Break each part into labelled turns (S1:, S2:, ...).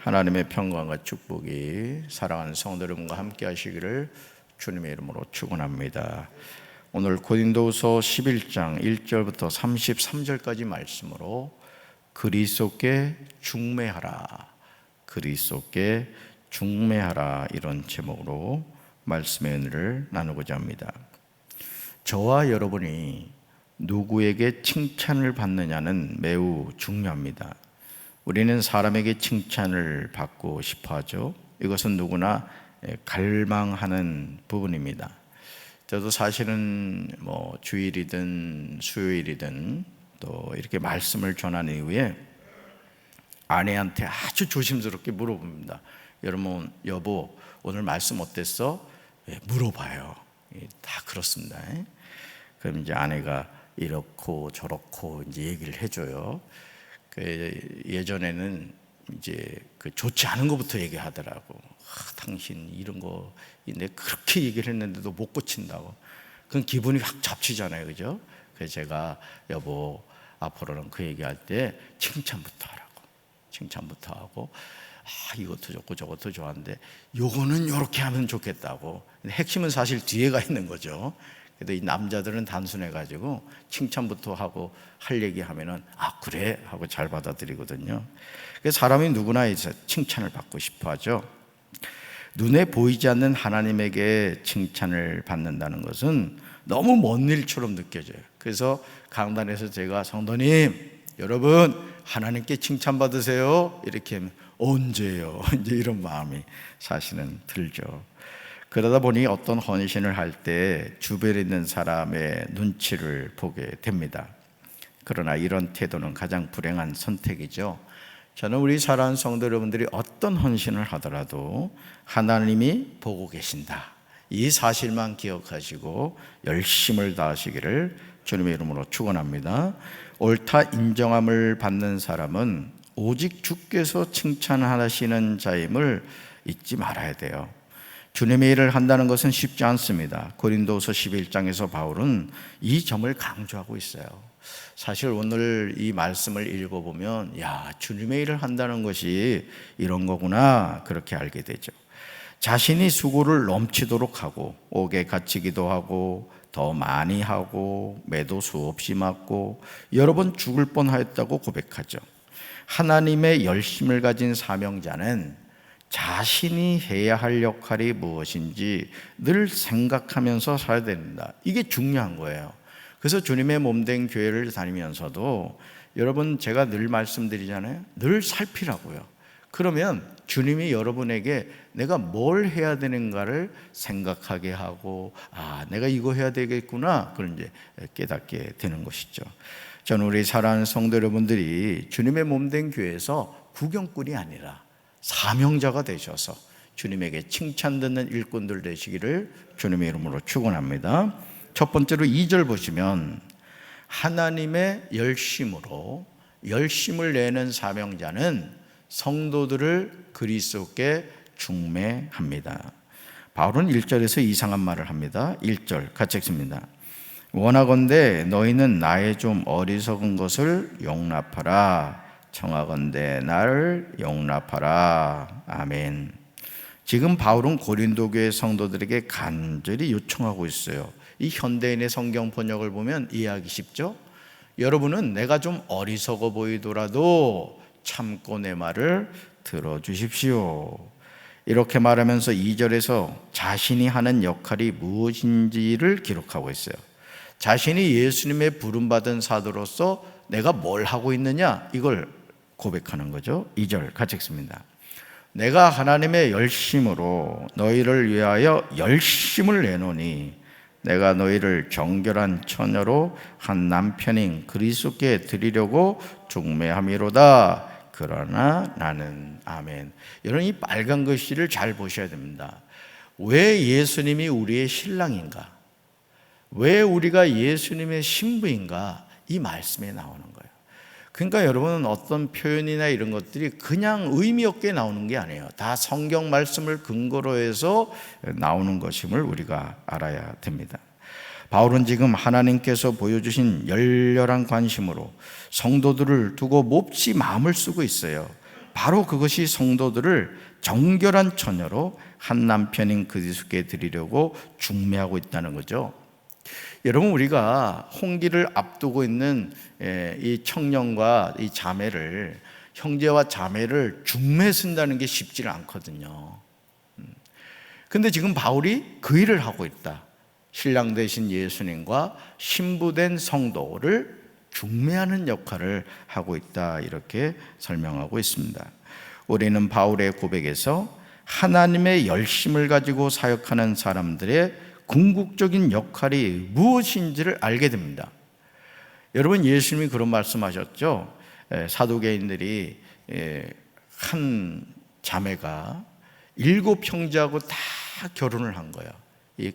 S1: 하나님의 평강과 축복이 사랑하는 성도 여러분과 함께 하시기를 주님의 이름으로 축원합니다. 오늘 고린도후서 11장 1절부터 33절까지 말씀으로 그리스도께 중매하라, 그리스도께 중매하라, 이런 제목으로 말씀의 은혜를 나누고자 합니다. 저와 여러분이 누구에게 칭찬을 받느냐는 매우 중요합니다. 우리는 사람에게 칭찬을 받고 싶어 하죠. 이것은 누구나 갈망하는 부분입니다. 저도 사실은 주일이든 수요일이든 또 이렇게 말씀을 전한 이후에 아내한테 아주 조심스럽게 물어봅니다. 여러분, 여보, 오늘 말씀 어땠어? 물어봐요. 다 그렇습니다. 그럼 이제 아내가 이렇고 저렇고 이제 얘기를 해줘요. 예전에는 이제 좋지 않은 것부터 얘기하더라고. 당신 이런 거 내가 그렇게 얘기를 했는데도 못 고친다고. 그건 기분이 확 잡치잖아요, 그죠? 그래서 제가 여보, 앞으로는 그 얘기할 때 칭찬부터 하라고. 칭찬부터 하고, 이것도 좋고 저것도 좋아하는데 요거는 요렇게 하면 좋겠다고. 근데 핵심은 사실 뒤에가 있는 거죠. 근데 이 남자들은 단순해가지고 칭찬부터 하고 할 얘기 하면은 그래 하고 잘 받아들이거든요. 그래서 사람이 누구나 이제 칭찬을 받고 싶어 하죠. 눈에 보이지 않는 하나님에게 칭찬을 받는다는 것은 너무 먼 일처럼 느껴져요. 그래서 강단에서 제가 성도님, 여러분 하나님께 칭찬 받으세요 이렇게 하면 언제요? 이제 이런 마음이 사실은 들죠. 그러다 보니 어떤 헌신을 할 때 주변에 있는 사람의 눈치를 보게 됩니다. 그러나 이런 태도는 가장 불행한 선택이죠. 저는 우리 사랑하는 성도 여러분들이 어떤 헌신을 하더라도 하나님이 보고 계신다, 이 사실만 기억하시고 열심을 다하시기를 주님의 이름으로 축원합니다. 옳다 인정함을 받는 사람은 오직 주께서 칭찬하시는 자임을 잊지 말아야 돼요. 주님의 일을 한다는 것은 쉽지 않습니다. 고린도후서 11장에서 바울은 이 점을 강조하고 있어요. 사실 오늘 이 말씀을 읽어보면 주님의 일을 한다는 것이 이런 거구나, 그렇게 알게 되죠. 자신이 수고를 넘치도록 하고 옥에 갇히기도 하고 더 많이 하고 매도 수없이 맞고 여러 번 죽을 뻔하였다고 고백하죠. 하나님의 열심을 가진 사명자는 자신이 해야 할 역할이 무엇인지 늘 생각하면서 살아야 됩니다. 이게 중요한 거예요. 그래서 주님의 몸된 교회를 다니면서도 여러분, 제가 늘 말씀드리잖아요. 늘 살피라고요. 그러면 주님이 여러분에게 내가 뭘 해야 되는가를 생각하게 하고 내가 이거 해야 되겠구나, 그걸 이제 깨닫게 되는 것이죠. 저는 우리 사랑하는 성도 여러분들이 주님의 몸된 교회에서 구경꾼이 아니라 사명자가 되셔서 주님에게 칭찬 듣는 일꾼들 되시기를 주님의 이름으로 축원합니다. 첫 번째로 2절 보시면 하나님의 열심으로 열심을 내는 사명자는 성도들을 그리스도께 중매합니다. 바울은 1절에서 이상한 말을 합니다. 1절 같이 읽습니다. 원하건대 너희는 나의 좀 어리석은 것을 용납하라. 청하건대 나를 용납하라. 아멘. 지금 바울은 고린도 교회 성도들에게 간절히 요청하고 있어요. 이 현대인의 성경 번역을 보면 이해하기 쉽죠? 여러분은 내가 좀 어리석어 보이더라도 참고 내 말을 들어주십시오. 이렇게 말하면서 2절에서 자신이 하는 역할이 무엇인지를 기록하고 있어요. 자신이 예수님의 부름받은 사도로서 내가 뭘 하고 있느냐, 이걸 고백하는 거죠. 2절 같이 읽습니다. 내가 하나님의 열심으로 너희를 위하여 열심을 내노니 내가 너희를 정결한 처녀로 한 남편인 그리스도께 드리려고 중매함이로다. 그러나 나는 아멘. 여러분, 이 빨간 글씨를 잘 보셔야 됩니다. 왜 예수님이 우리의 신랑인가? 왜 우리가 예수님의 신부인가? 이 말씀에 나오는 거예요. 그러니까 여러분은 어떤 표현이나 이런 것들이 그냥 의미 없게 나오는 게 아니에요. 다 성경 말씀을 근거로 해서 나오는 것임을 우리가 알아야 됩니다. 바울은 지금 하나님께서 보여주신 열렬한 관심으로 성도들을 두고 몹시 마음을 쓰고 있어요. 바로 그것이 성도들을 정결한 처녀로 한 남편인 그리스도께 드리려고 중매하고 있다는 거죠. 여러분, 우리가 홍기를 앞두고 있는 이 청년과 이 자매를, 형제와 자매를 중매 쓴다는 게 쉽지는 않거든요. 근데 지금 바울이 그 일을 하고 있다. 신랑 되신 예수님과 신부된 성도를 중매하는 역할을 하고 있다, 이렇게 설명하고 있습니다. 우리는 바울의 고백에서 하나님의 열심을 가지고 사역하는 사람들의 궁극적인 역할이 무엇인지를 알게 됩니다. 여러분, 예수님이 그런 말씀하셨죠. 사두개인들이 한 자매가 7 형제하고 다 결혼을 한 거예요.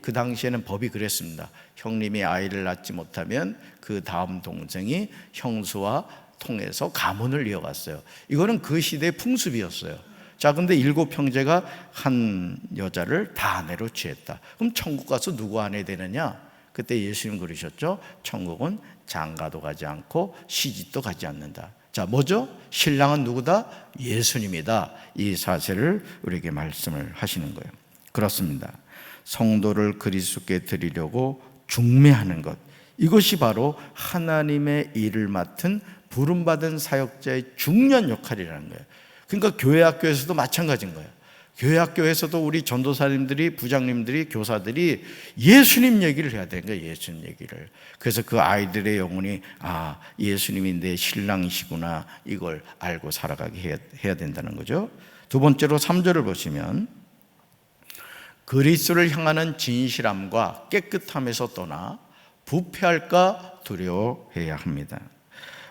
S1: 그 당시에는 법이 그랬습니다. 형님이 아이를 낳지 못하면 그 다음 동생이 형수와 통해서 가문을 이어갔어요. 이거는 그 시대의 풍습이었어요. 자, 근데 7 형제가 한 여자를 다 아내로 취했다. 그럼 천국 가서 누구 아내 되느냐? 그때 예수님 그러셨죠. 천국은 장가도 가지 않고 시집도 가지 않는다. 자, 뭐죠? 신랑은 누구다? 예수님이다. 이 사실을 우리에게 말씀을 하시는 거예요. 그렇습니다. 성도를 그리스도께 드리려고 중매하는 것, 이것이 바로 하나님의 일을 맡은 부름받은 사역자의 중요한 역할이라는 거예요. 그러니까 교회 학교에서도 마찬가지인 거예요. 교회 학교에서도 우리 전도사님들이, 부장님들이, 교사들이 예수님 얘기를 해야 되는 거예요. 예수님 얘기를. 그래서 그 아이들의 영혼이 예수님이 내 신랑이시구나, 이걸 알고 살아가게 해야 된다는 거죠. 두 번째로 3절을 보시면 그리스도를 향하는 진실함과 깨끗함에서 떠나 부패할까 두려워해야 합니다.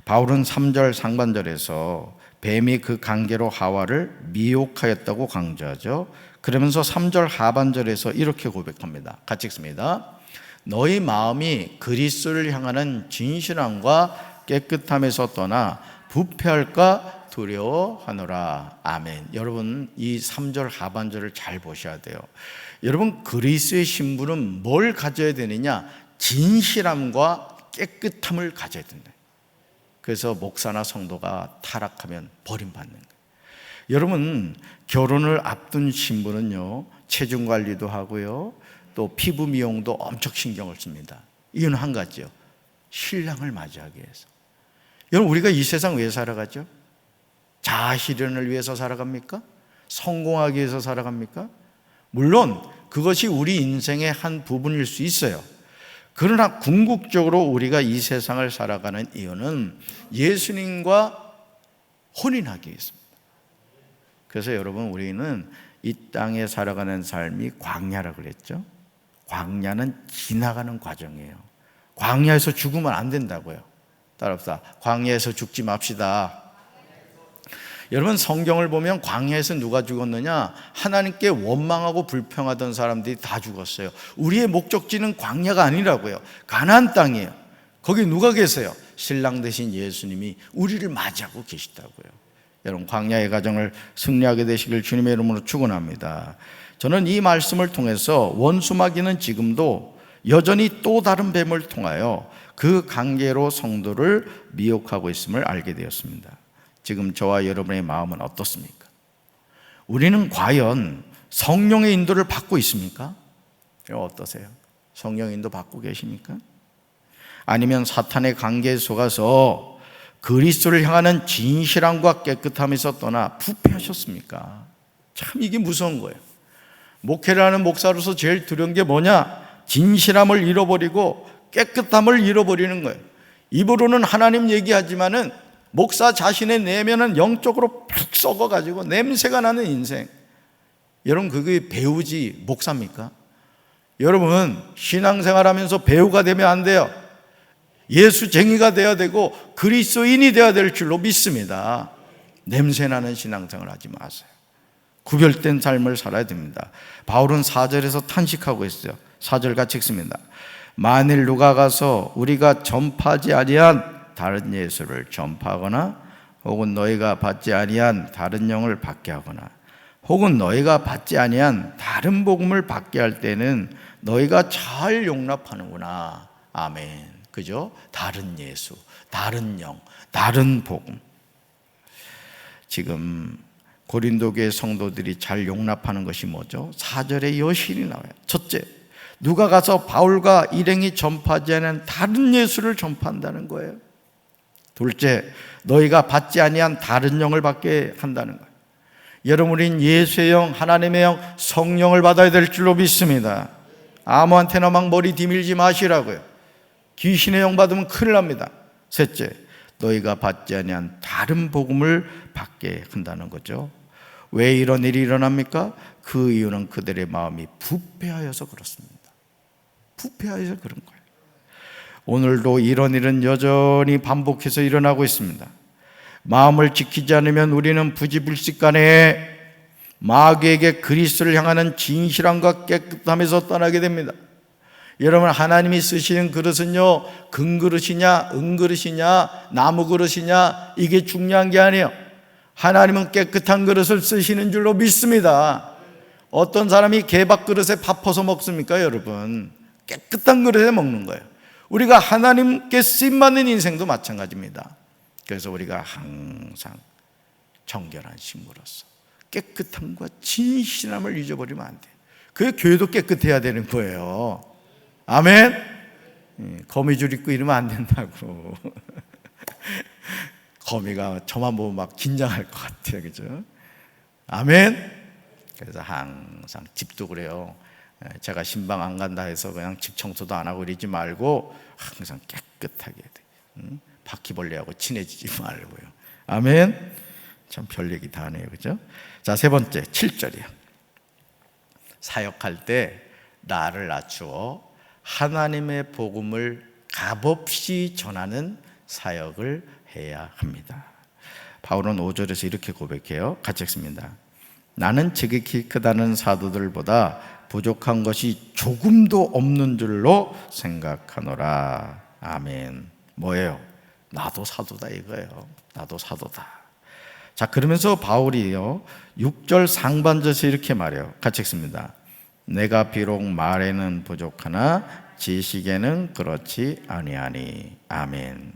S1: 바울은 3절 상반절에서 뱀이 그 관계로 하와를 미혹하였다고 강조하죠. 그러면서 3절 하반절에서 이렇게 고백합니다. 같이 읽습니다. 너희 마음이 그리스도를 향하는 진실함과 깨끗함에서 떠나 부패할까 두려워하노라. 아멘. 여러분, 이 3절 하반절을 잘 보셔야 돼요. 여러분, 그리스도의 신부는 뭘 가져야 되느냐? 진실함과 깨끗함을 가져야 된다. 그래서 목사나 성도가 타락하면 버림받는 거예요. 여러분, 결혼을 앞둔 신부는요, 체중 관리도 하고요, 또 피부 미용도 엄청 신경을 씁니다. 이유는 한 가지요. 신랑을 맞이하기 위해서. 여러분, 우리가 이 세상 왜 살아가죠? 자아실현을 위해서 살아갑니까? 성공하기 위해서 살아갑니까? 물론 그것이 우리 인생의 한 부분일 수 있어요. 그러나 궁극적으로 우리가 이 세상을 살아가는 이유는 예수님과 혼인하기 위해서입니다. 그래서 여러분, 우리는 이 땅에 살아가는 삶이 광야라고 그랬죠. 광야는 지나가는 과정이에요. 광야에서 죽으면 안 된다고요. 따라합시다. 광야에서 죽지 맙시다. 여러분, 성경을 보면 광야에서 누가 죽었느냐? 하나님께 원망하고 불평하던 사람들이 다 죽었어요. 우리의 목적지는 광야가 아니라고요. 가나안 땅이에요. 거기 누가 계세요? 신랑 되신 예수님이 우리를 맞이하고 계시다고요. 여러분, 광야의 가정을 승리하게 되시길 주님의 이름으로 축원합니다. 저는 이 말씀을 통해서 원수 마귀는 지금도 여전히 또 다른 뱀을 통하여 그 관계로 성도를 미혹하고 있음을 알게 되었습니다. 지금 저와 여러분의 마음은 어떻습니까? 우리는 과연 성령의 인도를 받고 있습니까? 어떠세요? 성령의 인도 받고 계십니까? 아니면 사탄의 관계에 속아서 그리스도를 향하는 진실함과 깨끗함에서 떠나 부패하셨습니까? 참 이게 무서운 거예요. 목회를 하는 목사로서 제일 두려운 게 뭐냐? 진실함을 잃어버리고 깨끗함을 잃어버리는 거예요. 입으로는 하나님 얘기하지만은 목사 자신의 내면은 영적으로 푹 썩어가지고 냄새가 나는 인생. 여러분, 그게 배우지 목사입니까? 여러분, 신앙생활하면서 배우가 되면 안 돼요. 예수쟁이가 되어야 되고 그리스도인이 되어야 될 줄로 믿습니다. 냄새나는 신앙생활 하지 마세요. 구별된 삶을 살아야 됩니다. 바울은 4절에서 탄식하고 있어요. 4절 같이 읽습니다. 만일 누가 가서 우리가 전파하지 아니한 다른 예수를 전파하거나 혹은 너희가 받지 아니한 다른 영을 받게 하거나 혹은 너희가 받지 아니한 다른 복음을 받게 할 때는 너희가 잘 용납하는구나. 아멘. 그죠? 다른 예수, 다른 영, 다른 복음. 지금 고린도 교회 성도들이 잘 용납하는 것이 뭐죠? 4절에 여신이 나와요. 첫째, 누가 가서 바울과 일행이 전파하지 않은 다른 예수를 전파한다는 거예요. 둘째, 너희가 받지 아니한 다른 영을 받게 한다는 거예요. 여러분, 우린 예수의 영, 하나님의 영, 성령을 받아야 될 줄로 믿습니다. 아무한테나 막 머리 디밀지 마시라고요. 귀신의 영 받으면 큰일 납니다. 셋째, 너희가 받지 아니한 다른 복음을 받게 한다는 거죠. 왜 이런 일이 일어납니까? 그 이유는 그들의 마음이 부패하여서 그렇습니다. 부패하여서 그런 거예요. 오늘도 이런 일은 여전히 반복해서 일어나고 있습니다. 마음을 지키지 않으면 우리는 부지불식간에 마귀에게 그리스도를 향하는 진실함과 깨끗함에서 떠나게 됩니다. 여러분, 하나님이 쓰시는 그릇은요, 금그릇이냐 은그릇이냐 나무 그릇이냐 이게 중요한 게 아니에요. 하나님은 깨끗한 그릇을 쓰시는 줄로 믿습니다. 어떤 사람이 개밥 그릇에 밥 퍼서 먹습니까? 여러분, 깨끗한 그릇에 먹는 거예요. 우리가 하나님께 쓰임받는 인생도 마찬가지입니다. 그래서 우리가 항상 정결한 신부로서 깨끗함과 진실함을 잊어버리면 안 돼요. 그게 교회도 깨끗해야 되는 거예요. 아멘. 거미줄 입고 이러면 안 된다고. 거미가 저만 보면 막 긴장할 것 같아요. 그죠? 아멘. 그래서 항상 집도 그래요. 제가 신방 안 간다 해서 그냥 집 청소도 안 하고 이러지 말고 항상 깨끗하게 해야 돼요. 바퀴벌레하고 친해지지 말고요. 아멘. 참 별 얘기 다 하네요. 그죠? 자, 세 번째 7절이요. 사역할 때 나를 낮추어 하나님의 복음을 값없이 전하는 사역을 해야 합니다. 바울은 5절에서 이렇게 고백해요. 같이 읽습니다. 나는 지극히 크다는 사도들보다 부족한 것이 조금도 없는 줄로 생각하노라. 아멘. 뭐예요? 나도 사도다 이거예요. 나도 사도다. 자, 그러면서 바울이요 6절 상반절에서 이렇게 말해요. 같이 읽습니다. 내가 비록 말에는 부족하나 지식에는 그렇지 아니하니. 아멘.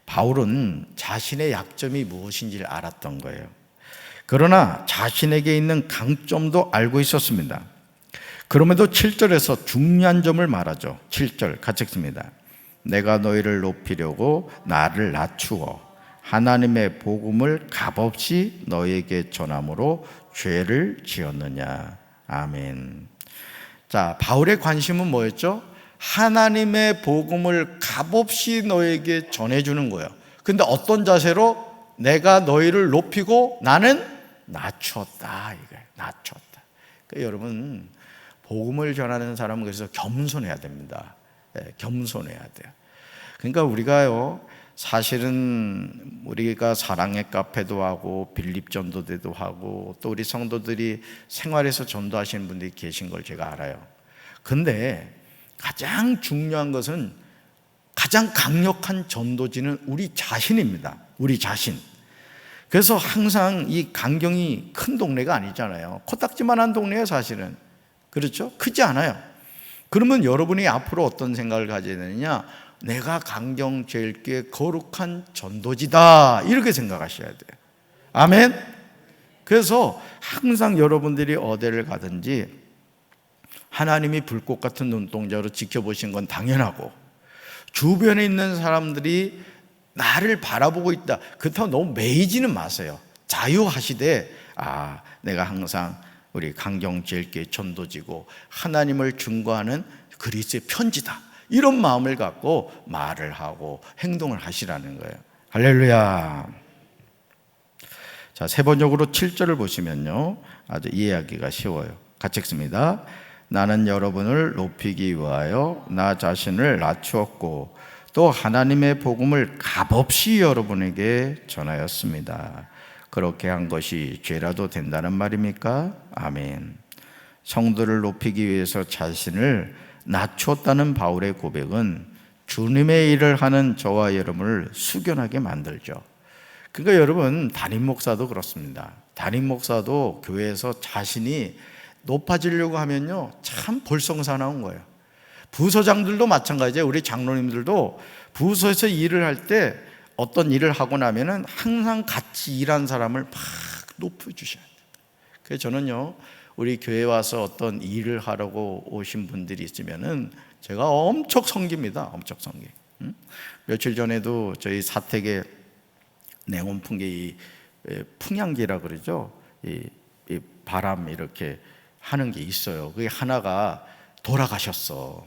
S1: 바울은 자신의 약점이 무엇인지를 알았던 거예요. 그러나 자신에게 있는 강점도 알고 있었습니다. 그럼에도 7절에서 중요한 점을 말하죠. 7절 같이 읽습니다. 내가 너희를 높이려고 나를 낮추어 하나님의 복음을 값없이 너희에게 전함으로 죄를 지었느냐. 아멘. 자, 바울의 관심은 뭐였죠? 하나님의 복음을 값없이 너에게 전해주는 거예요. 근데 어떤 자세로? 내가 너희를 높이고 나는 낮췄다 이거예요. 낮췄다. 그러니까 여러분, 복음을 전하는 사람은 그래서 겸손해야 됩니다. 네, 겸손해야 돼요. 그러니까 우리가요, 사실은 우리가 사랑의 카페도 하고 빌립 전도대도 하고 또 우리 성도들이 생활에서 전도하시는 분들이 계신 걸 제가 알아요. 근데 가장 중요한 것은 가장 강력한 전도지는 우리 자신입니다. 우리 자신. 그래서 항상 이 강경이 큰 동네가 아니잖아요. 코딱지만한 동네예요, 사실은. 그렇죠? 크지 않아요. 그러면 여러분이 앞으로 어떤 생각을 가져야 되느냐? 내가 강경제일교회 거룩한 전도지다 이렇게 생각하셔야 돼요. 아멘. 그래서 항상 여러분들이 어디를 가든지 하나님이 불꽃 같은 눈동자로 지켜보신 건 당연하고 주변에 있는 사람들이 나를 바라보고 있다. 그렇다고 너무 매이지는 마세요. 자유하시되 내가 항상 우리 강경제일교회 전도지고 하나님을 증거하는 그리스도의 편지다. 이런 마음을 갖고 말을 하고 행동을 하시라는 거예요. 할렐루야. 자, 세번역으로 7절을 보시면요, 아주 이해하기가 쉬워요. 같이 읽습니다. 나는 여러분을 높이기 위하여 나 자신을 낮추었고 또 하나님의 복음을 값없이 여러분에게 전하였습니다. 그렇게 한 것이 죄라도 된다는 말입니까? 아멘. 성도를 높이기 위해서 자신을 낮췄다는 바울의 고백은 주님의 일을 하는 저와 여러분을 숙연하게 만들죠. 그러니까 여러분, 담임 목사도 그렇습니다. 담임 목사도 교회에서 자신이 높아지려고 하면요, 참 볼썽사나운 거예요. 부서장들도 마찬가지예요. 우리 장로님들도 부서에서 일을 할 때 어떤 일을 하고 나면은 항상 같이 일한 사람을 막 높여주셔야 돼요. 그래서 저는요, 우리 교회 와서 어떤 일을 하려고 오신 분들이 있으면은 제가 엄청 섬깁니다. 엄청 섬기. 며칠 전에도 저희 사택에 냉온풍계 이 풍향기라 그러죠. 이 바람 이렇게 하는 게 있어요. 그게 하나가 돌아가셨어.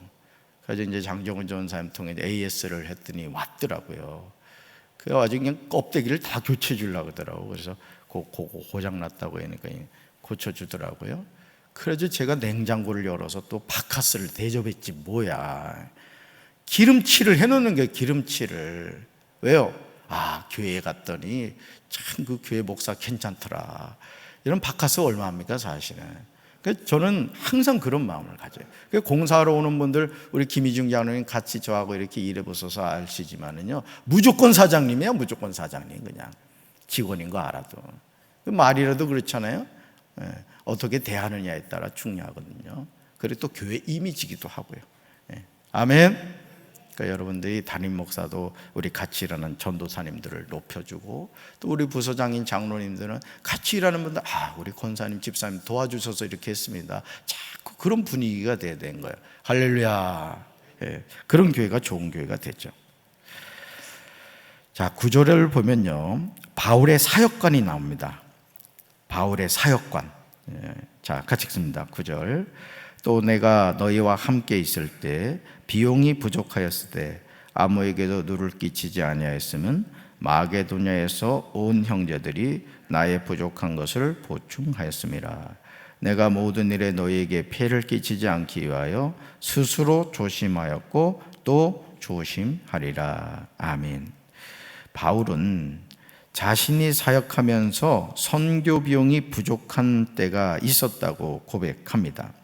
S1: 그래서 이제 장정훈 전사님 통해 AS를 했더니 왔더라고요. 그래가지고 그냥 껍데기를 다 교체해 주려고 하더라고요. 그래서 고장 났다고 하니까 고쳐주더라고요. 그래서 제가 냉장고를 열어서 또 바카스를 대접했지 뭐야. 기름칠을 해놓는 거예요. 기름칠을. 왜요? 교회에 갔더니 참 그 교회 목사 괜찮더라. 이런 바카스 얼마입니까 사실은. 그래서 저는 항상 그런 마음을 가져요. 공사하러 오는 분들, 우리 김희중 장로님 같이 저하고 이렇게 일해보셔서 아시지만은요, 무조건 사장님이야. 무조건 사장님. 그냥 직원인 거 알아도. 말이라도 그렇잖아요. 어떻게 대하느냐에 따라 중요하거든요. 그리고 또 교회 이미지기도 하고요. 아멘. 그러니까 여러분들이 담임 목사도 우리 같이 일하는 전도사님들을 높여주고, 또 우리 부서장인 장로님들은 같이 일하는 분들, 우리 권사님 집사님 도와주셔서 이렇게 했습니다. 자꾸 그런 분위기가 돼야 되는 거예요. 할렐루야. 그런 교회가 좋은 교회가 되죠. 자, 9절을 보면요, 바울의 사역관이 나옵니다. 바울의 사역관. 자, 같이 읽습니다. 9절. 또 내가 너희와 함께 있을 때 비용이 부족하였을 때 아무에게도 누를 끼치지 아니하였으면 마게도냐에서 온 형제들이 나의 부족한 것을 보충하였음이라. 내가 모든 일에 너희에게 폐를 끼치지 않기 위하여 스스로 조심하였고 또 조심하리라. 아멘. 바울은 자신이 사역하면서 선교 비용이 부족한 때가 있었다고 고백합니다.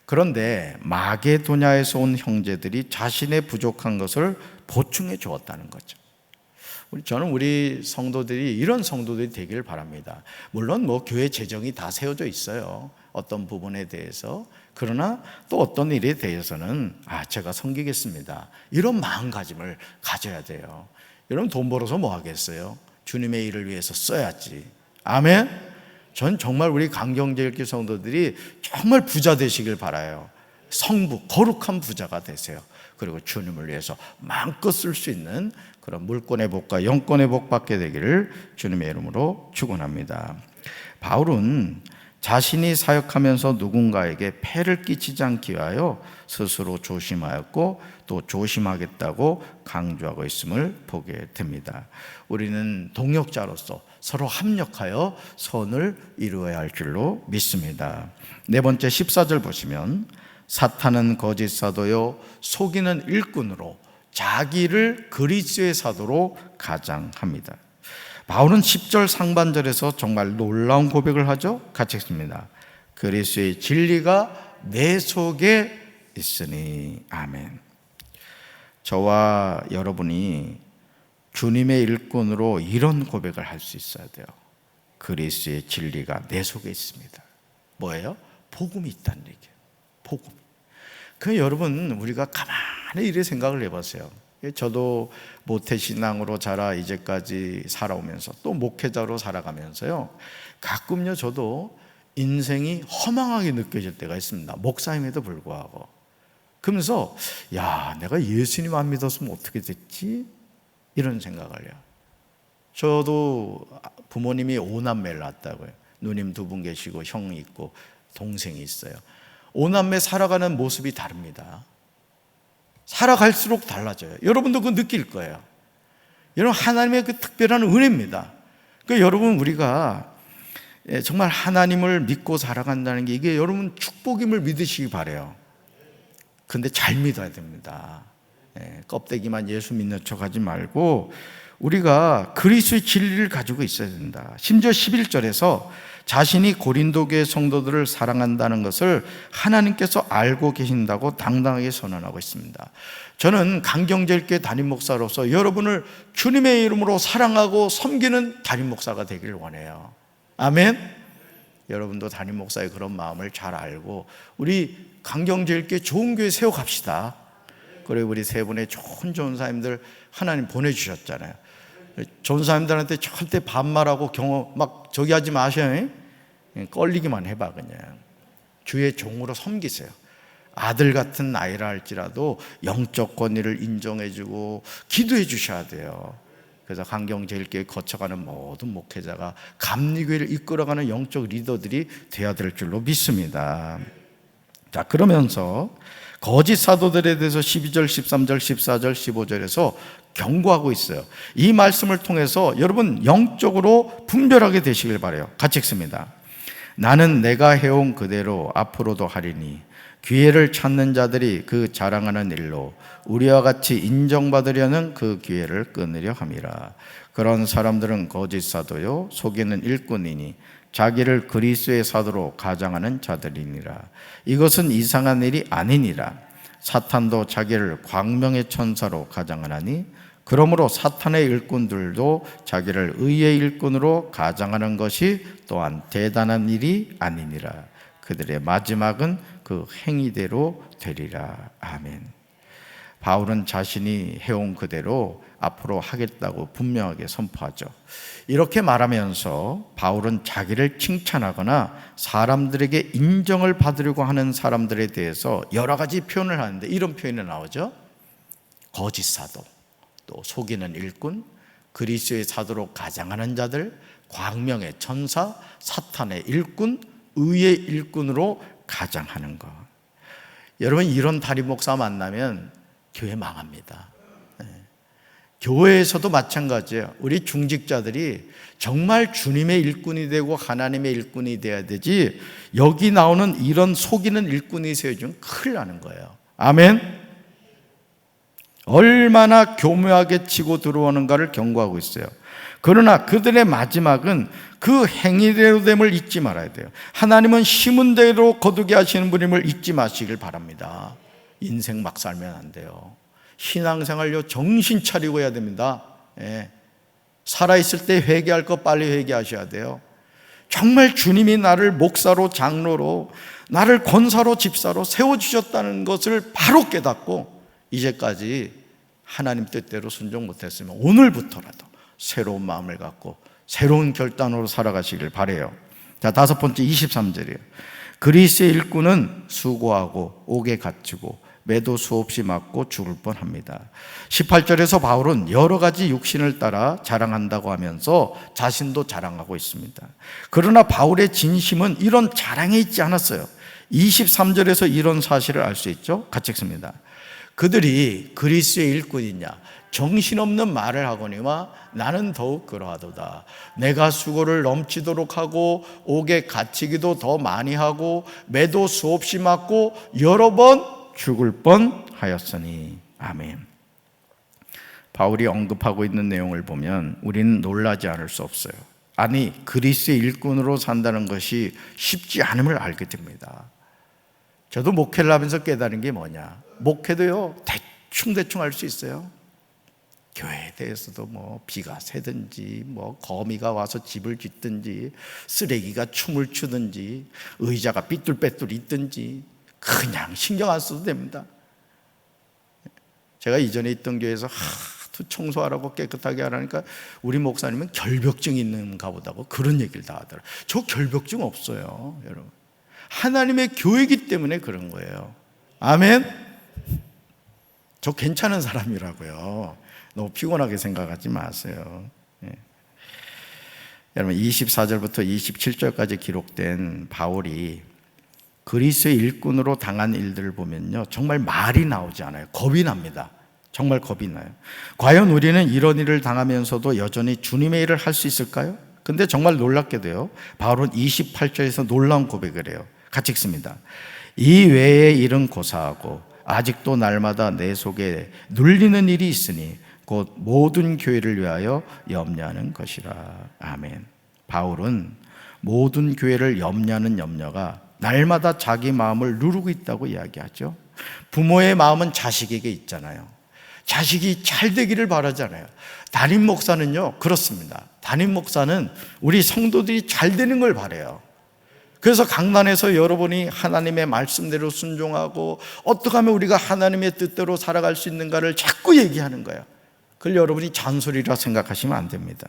S1: 그런데 마게도냐에서 온 형제들이 자신의 부족한 것을 보충해 주었다는 거죠. 저는 우리 성도들이 이런 성도들이 되기를 바랍니다. 물론 교회 재정이 다 세워져 있어요. 어떤 부분에 대해서. 그러나 또 어떤 일에 대해서는 제가 섬기겠습니다. 이런 마음가짐을 가져야 돼요. 여러분, 돈 벌어서 뭐 하겠어요? 주님의 일을 위해서 써야지. 아멘. 전 정말 우리 강경제일교 성도들이 정말 부자 되시길 바라요. 성부, 거룩한 부자가 되세요. 그리고 주님을 위해서 마음껏 쓸 수 있는 그런 물권의 복과 영권의 복 받게 되기를 주님의 이름으로 축원합니다. 바울은 자신이 사역하면서 누군가에게 폐를 끼치지 않기 위하여 스스로 조심하였고 또 조심하겠다고 강조하고 있음을 보게 됩니다. 우리는 동역자로서 서로 합력하여 선을 이루어야 할 줄로 믿습니다. 네 번째 14절 보시면, 사탄은 거짓 사도요 속이는 일꾼으로 자기를 그리스도의 사도로 가장합니다. 바울은 10절 상반절에서 정말 놀라운 고백을 하죠. 같이 읽습니다. 그리스도의 진리가 내 속에 있으니. 아멘. 저와 여러분이 주님의 일꾼으로 이런 고백을 할 수 있어야 돼요. 그리스도의 진리가 내 속에 있습니다. 뭐예요? 복음이 있다는 얘기예요. 복음. 여러분, 우리가 가만히 이렇게 생각을 해보세요. 저도 모태신앙으로 자라 이제까지 살아오면서 또 목회자로 살아가면서요, 가끔요 저도 인생이 허망하게 느껴질 때가 있습니다. 목사임에도 불구하고. 그러면서 내가 예수님 안 믿었으면 어떻게 됐지? 이런 생각을 해요. 저도 부모님이 5남매를 낳았다고요. 누님 2분 계시고 형이 있고 동생이 있어요. 5남매 살아가는 모습이 다릅니다. 살아갈수록 달라져요. 여러분도 그거 느낄 거예요. 여러분, 하나님의 그 특별한 은혜입니다. 여러분, 우리가 정말 하나님을 믿고 살아간다는 게 이게 여러분 축복임을 믿으시기 바라요. 근데 잘 믿어야 됩니다. 껍데기만 예수 믿는 척 하지 말고 우리가 그리스도의 진리를 가지고 있어야 된다. 심지어 11절에서 자신이 고린도 교회 성도들을 사랑한다는 것을 하나님께서 알고 계신다고 당당하게 선언하고 있습니다. 저는 강경제일교회 담임 목사로서 여러분을 주님의 이름으로 사랑하고 섬기는 담임 목사가 되기를 원해요. 아멘. 여러분도 담임 목사의 그런 마음을 잘 알고 우리 강경제일교회 좋은 교회 세워갑시다. 그리고 우리 세 분의 좋은 전사님들 하나님 보내주셨잖아요. 전사님들한테 절대 반말하고 막 저기 하지 마셔요. 껄리기만 해봐. 그냥 주의 종으로 섬기세요. 아들 같은 나이라 할지라도 영적 권위를 인정해주고 기도해 주셔야 돼요. 그래서 강경제일교회 거쳐가는 모든 목회자가 감리교회를 이끌어가는 영적 리더들이 되어야 될 줄로 믿습니다. 자, 그러면서 거짓 사도들에 대해서 12절, 13절, 14절, 15절에서 경고하고 있어요. 이 말씀을 통해서 여러분 영적으로 분별하게 되시길 바라요. 같이 읽습니다. 나는 내가 해온 그대로 앞으로도 하리니 기회를 찾는 자들이 그 자랑하는 일로 우리와 같이 인정받으려는 그 기회를 끊으려 함이라. 그런 사람들은 거짓 사도요 속이는 일꾼이니 자기를 그리스도의 사도로 가장하는 자들이니라. 이것은 이상한 일이 아니니라. 사탄도 자기를 광명의 천사로 가장하나니 그러므로 사탄의 일꾼들도 자기를 의의 일꾼으로 가장하는 것이 또한 대단한 일이 아니니라. 그들의 마지막은 그 행위대로 되리라. 아멘. 바울은 자신이 해온 그대로 앞으로 하겠다고 분명하게 선포하죠. 이렇게 말하면서 바울은 자기를 칭찬하거나 사람들에게 인정을 받으려고 하는 사람들에 대해서 여러 가지 표현을 하는데 이런 표현이 나오죠. 거짓 사도, 또 속이는 일꾼, 그리스도의 사도로 가장하는 자들, 광명의 천사, 사탄의 일꾼, 의의 일꾼으로 가장하는 것. 여러분, 이런 담임 목사 만나면 교회 망합니다. 교회에서도 마찬가지예요. 우리 중직자들이 정말 주님의 일꾼이 되고 하나님의 일꾼이 돼야 되지, 여기 나오는 이런 속이는 일꾼이 세워주면 큰일 나는 거예요. 아멘. 얼마나 교묘하게 치고 들어오는가를 경고하고 있어요. 그러나 그들의 마지막은 그 행위대로 됨을 잊지 말아야 돼요. 하나님은 심은 대로 거두게 하시는 분임을 잊지 마시길 바랍니다. 인생 막 살면 안 돼요. 신앙생활요 정신 차리고 해야 됩니다. 살아있을 때 회개할 거 빨리 회개하셔야 돼요. 정말 주님이 나를 목사로, 장로로, 나를 권사로, 집사로 세워주셨다는 것을 바로 깨닫고 이제까지 하나님 뜻대로 순종 못했으면 오늘부터라도 새로운 마음을 갖고 새로운 결단으로 살아가시길 바라요. 자, 5번째 23절이에요. 그리스의 일꾼은 수고하고 옥에 갇히고 매도 수없이 맞고 죽을 뻔합니다. 18절에서 바울은 여러 가지 육신을 따라 자랑한다고 하면서 자신도 자랑하고 있습니다. 그러나 바울의 진심은 이런 자랑에 있지 않았어요. 23절에서 이런 사실을 알 수 있죠. 같이 읽습니다. 그들이 그리스의 일꾼이냐 정신없는 말을 하거니와 나는 더욱 그러하도다. 내가 수고를 넘치도록 하고 옥에 갇히기도 더 많이 하고 매도 수없이 맞고 여러 번 죽을 뻔하였으니. 아멘. 바울이 언급하고 있는 내용을 보면 우리는 놀라지 않을 수 없어요. 아니, 그리스의 일꾼으로 산다는 것이 쉽지 않음을 알게 됩니다. 저도 목회를 하면서 깨달은 게 뭐냐, 목회도요 대충 할 수 있어요. 교회에 대해서도 뭐 비가 새든지 뭐 거미가 와서 집을 짓든지 쓰레기가 춤을 추든지 의자가 삐뚤빼뚤 있든지 그냥 신경 안 써도 됩니다. 제가 이전에 있던 교회에서 하도 청소하라고 깨끗하게 하라니까 우리 목사님은 결벽증이 있는가 보다고 그런 얘기를 다 하더라고요. 저 결벽증 없어요, 여러분. 하나님의 교회이기 때문에 그런 거예요. 아멘. 저 괜찮은 사람이라고요. 너무 피곤하게 생각하지 마세요. 여러분, 24절부터 27절까지 기록된 바울이 그리스의 일꾼으로 당한 일들을 보면요 정말 말이 나오지 않아요. 겁이 납니다. 정말 겁이 나요. 과연 우리는 이런 일을 당하면서도 여전히 주님의 일을 할 수 있을까요? 근데 정말 놀랍게도요 바울은 28절에서 놀라운 고백을 해요. 같이 읽습니다. 이 외의 일은 고사하고 아직도 날마다 내 속에 눌리는 일이 있으니 곧 모든 교회를 위하여 염려하는 것이라. 아멘. 바울은 모든 교회를 염려하는 염려가 날마다 자기 마음을 누르고 있다고 이야기하죠. 부모의 마음은 자식에게 있잖아요. 자식이 잘 되기를 바라잖아요. 담임 목사는요 그렇습니다. 담임 목사는 우리 성도들이 잘 되는 걸 바라요. 그래서 강단에서 여러분이 하나님의 말씀대로 순종하고 어떻게 하면 우리가 하나님의 뜻대로 살아갈 수 있는가를 자꾸 얘기하는 거예요. 그걸 여러분이 잔소리라 생각하시면 안 됩니다.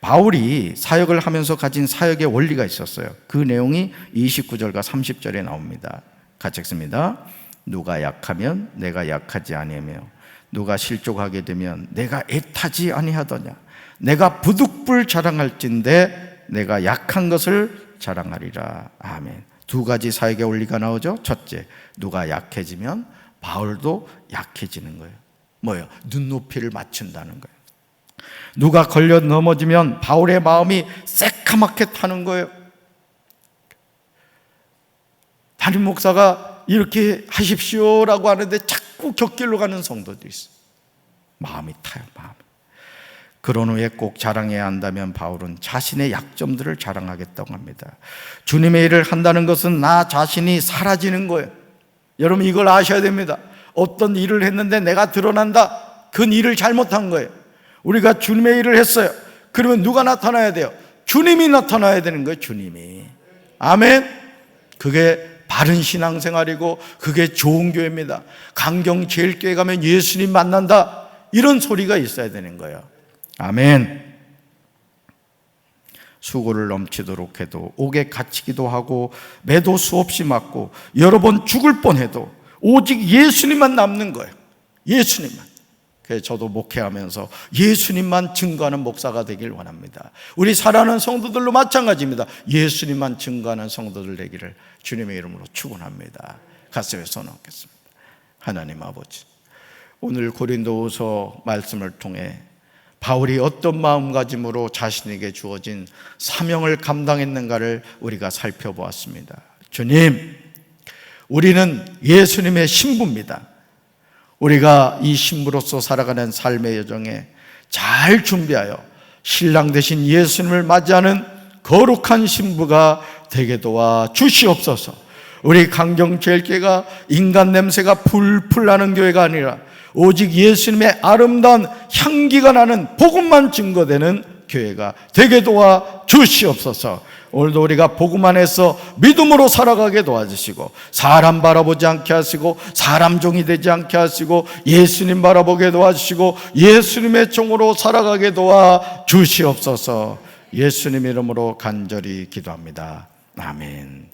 S1: 바울이 사역을 하면서 가진 사역의 원리가 있었어요. 그 내용이 29절과 30절에 나옵니다. 같이 읽습니다. 누가 약하면 내가 약하지 아니하며 누가 실족하게 되면 내가 애타지 아니하더냐. 내가 부득불 자랑할진대 내가 약한 것을 자랑하리라. 아멘. 두 가지 사역의 원리가 나오죠. 첫째, 누가 약해지면 바울도 약해지는 거예요. 뭐예요? 눈높이를 맞춘다는 거예요. 누가 걸려 넘어지면 바울의 마음이 새카맣게 타는 거예요. 담임 목사가 이렇게 하십시오라고 하는데 자꾸 곁길로 가는 성도도 있어요. 마음이 타요. 마음이. 그런 후에 꼭 자랑해야 한다면 바울은 자신의 약점들을 자랑하겠다고 합니다. 주님의 일을 한다는 것은 나 자신이 사라지는 거예요. 여러분 이걸 아셔야 됩니다. 어떤 일을 했는데 내가 드러난다. 그 일을 잘못한 거예요. 우리가 주님의 일을 했어요. 그러면 누가 나타나야 돼요? 주님이 나타나야 되는 거예요. 주님이. 아멘. 그게 바른 신앙생활이고 그게 좋은 교회입니다. 강경제일교회 가면 예수님 만난다. 이런 소리가 있어야 되는 거예요. 아멘. 수고를 넘치도록 해도 옥에 갇히기도 하고 매도 수없이 맞고 여러 번 죽을 뻔해도 오직 예수님만 남는 거예요. 예수님만. 그래서 저도 목회하면서 예수님만 증거하는 목사가 되길 원합니다. 우리 사랑하는 성도들로 마찬가지입니다. 예수님만 증거하는 성도들 되기를 주님의 이름으로 축원합니다. 가슴에 손 얹겠습니다. 하나님 아버지, 오늘 고린도후서 말씀을 통해 바울이 어떤 마음가짐으로 자신에게 주어진 사명을 감당했는가를 우리가 살펴보았습니다. 주님, 우리는 예수님의 신부입니다. 우리가 이 신부로서 살아가는 삶의 여정에 잘 준비하여 신랑 되신 예수님을 맞이하는 거룩한 신부가 되게 도와 주시옵소서. 우리 강경제일교회가 인간 냄새가 풀풀 나는 교회가 아니라 오직 예수님의 아름다운 향기가 나는 복음만 증거되는 교회가 되게 도와 주시옵소서. 오늘도 우리가 복음 안에서 믿음으로 살아가게 도와주시고 사람 바라보지 않게 하시고 사람 종이 되지 않게 하시고 예수님 바라보게 도와주시고 예수님의 종으로 살아가게 도와 주시옵소서. 예수님 이름으로 간절히 기도합니다. 아멘.